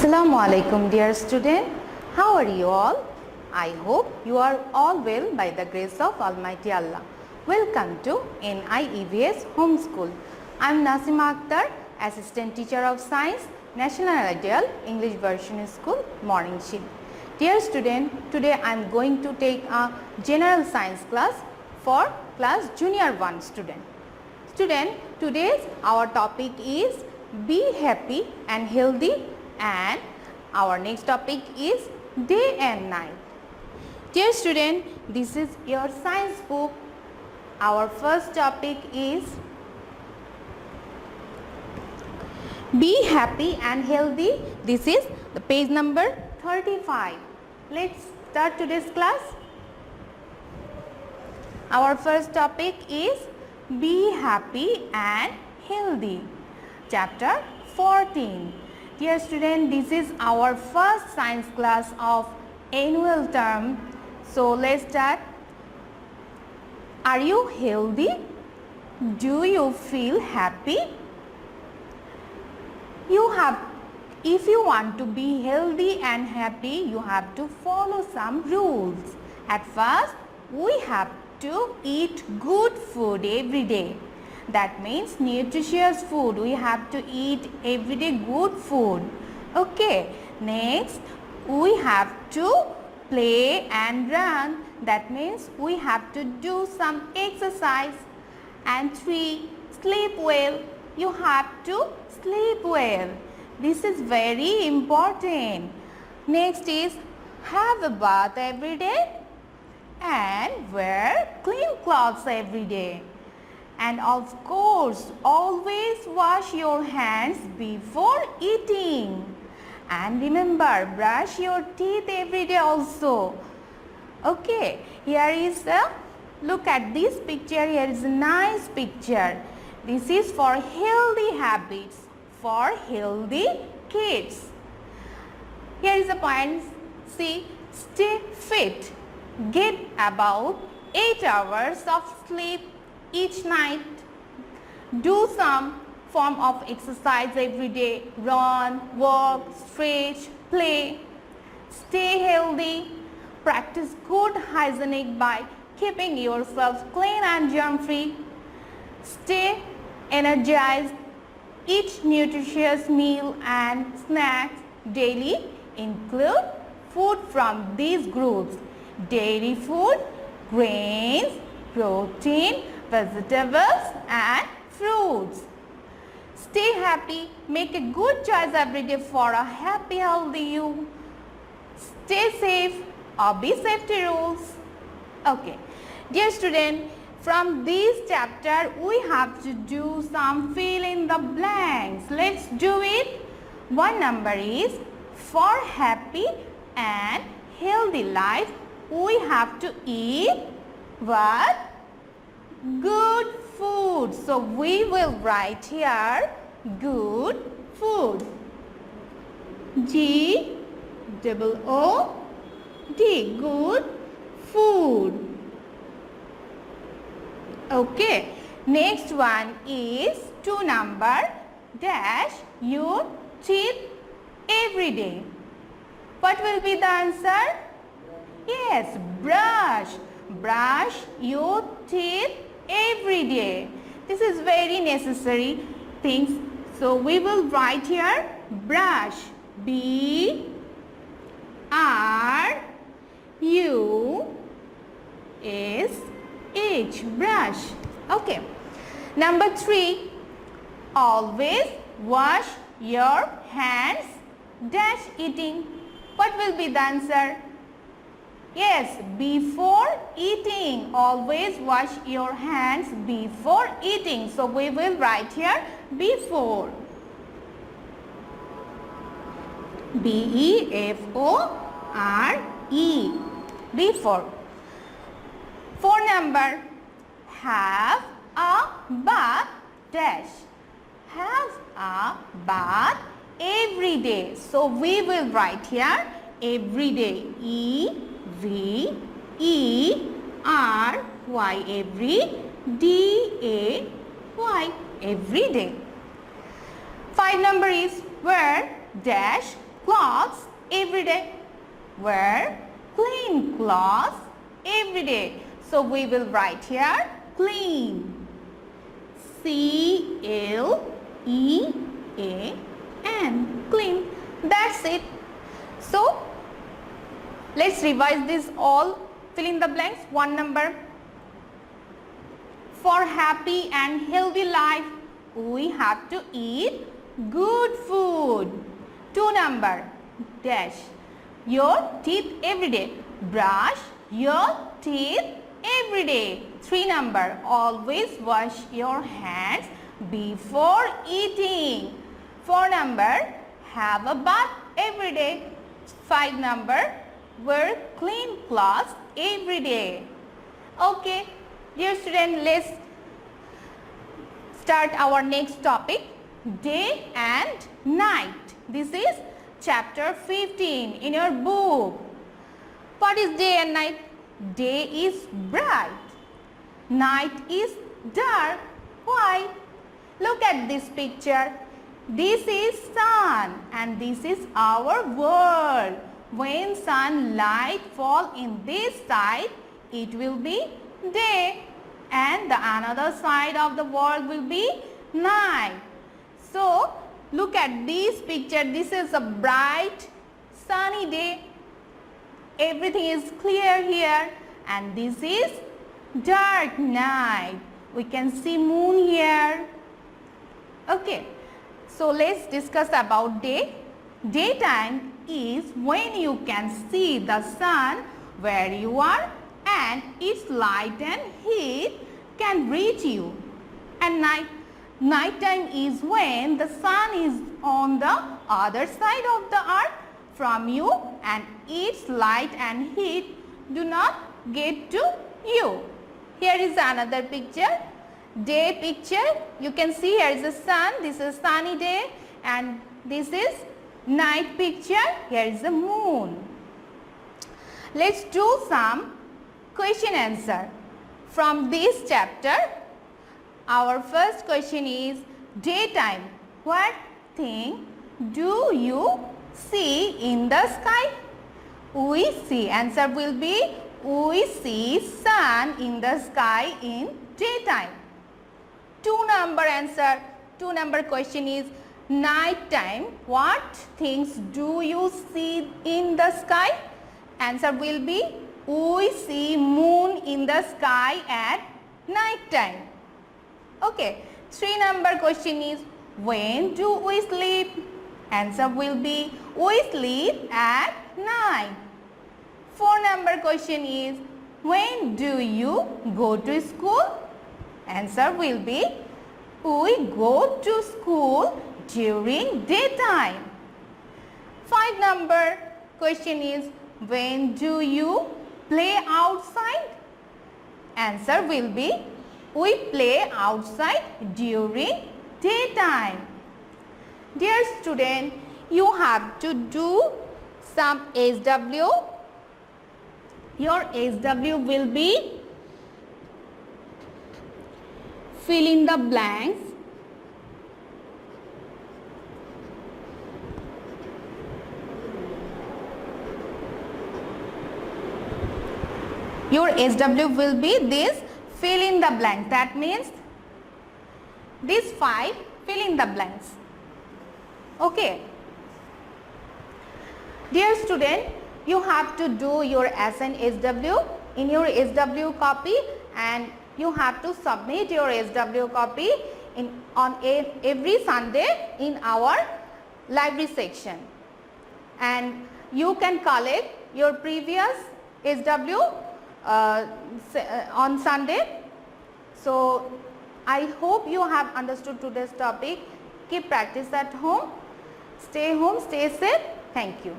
Assalamu alaikum dear student. How are you all? I hope you are all well by the grace of Almighty Allah. Welcome to NIEVS Homeschool. I am Nasima Akhtar, Assistant Teacher of Science, National Ideal English Version School, Morning Shift. Dear student, today I am going to take a general science class for class junior 1 student. Student, today's our topic is be happy and healthy, and our next topic is day and night. Dear student, this is your science book. Our first topic is be happy and healthy. This is the page number 35. Let's start today's class. Our first topic is be happy and healthy. Chapter 14. Dear student, this is our first science class of annual term. So let's start. Are you healthy? Do you feel happy? If you want to be healthy and happy, you have to follow some rules. At first, we have to eat good food every day. That means nutritious food. We have to eat every day good food. Okay. Next, we have to play and run. That means we have to do some exercise. And 3, sleep well. You have to sleep well. This is very important. Next is have a bath every day and wear clean clothes every day. And of course, always wash your hands before eating. And remember, brush your teeth every day also. Okay, here is a look at this picture. Here is a nice picture. This is for healthy habits, for healthy kids. Here is a point. See, stay fit. Get about 8 hours of sleep each night. Do some form of exercise every day. Run, walk, stretch, play. Stay healthy. Practice good hygienic by keeping yourself clean and germ-free. Stay energized. Eat nutritious meal and snacks daily. Include food from these groups: dairy food, grains, protein, vegetables and fruits. Stay happy. Make a good choice every day for a happy, healthy you. Stay safe. Obey safety rules. Okay. Dear student, from this chapter we have to do some fill in the blanks. Let's do it. One number is for happy and healthy life we have to eat what? Good food. So we will write here good food. G-O-O-D, good food. Okay. Next one is 2 number dash your teeth every day. What will be the answer? Yes, brush. Brush your teeth every day. This is very necessary things. So we will write here brush. B-R-U-S-H, brush. Okay. Number 3, always wash your hands dash eating. What will be the answer? Yes, before eating. Always wash your hands before eating. So we will write here before. B-E-F-O-R-E, before. 4 number, have a bath dash. Have a bath every day. So we will write here every day. E-V-E-R-Y, every, D-A-Y, every day. 5 number is wear dash clothes every day. Wear clean clothes every day. So we will write here clean. C-L-E-A-N. Clean. That's it. So let's revise this all. Fill in the blanks. 1 number. For happy and healthy life, we have to eat good food. 2 number. Dash. Your teeth every day. Brush your teeth every day. 3 number. Always wash your hands before eating. 4 number. Have a bath every day. 5 number. Wear clean clothes every day. Okay, dear student, let's start our next topic, day and night. This is chapter 15 in your book. What is day and night? Day is bright. Night is dark. Why? Look at this picture. This is sun and this is our world. When sunlight fall in this side, it will be day, and the another side of the world will be night. So look at this picture. This is a bright sunny day. Everything is clear here, and this is dark night. We can see moon here. Okay, so let's discuss about day. Daytime is when you can see the sun where you are and its light and heat can reach you. And nighttime is when the sun is on the other side of the earth from you and its light and heat do not get to you. Here is another picture, day picture. You can see here is the sun. This is sunny day, and this is night picture. Here is the moon. Let's do some question answer from this chapter. Our first question is daytime. What thing do you see in the sky? We see. Answer will be we see sun in the sky in daytime. 2 number answer. 2 number question is night time. What things do you see in the sky? Answer will be we see moon in the sky at night time. Okay. 3 number question is when do we sleep? Answer will be we sleep at night. 4 number question is when do you go to school? Answer will be we go to school during daytime. 5 number question is when do you play outside? Answer will be we play outside during daytime. Dear student, you have to do some SW. Your SW will be fill in the blanks. Your SW will be this fill in the blank. That means these 5 fill in the blanks. Okay. Dear student, you have to do your SN SW in your SW copy, and you have to submit your SW copy on every Sunday in our library section. And you can collect your previous SW on Sunday. So I hope you have understood today's topic. Keep practice at home. Stay home, stay safe. Thank you.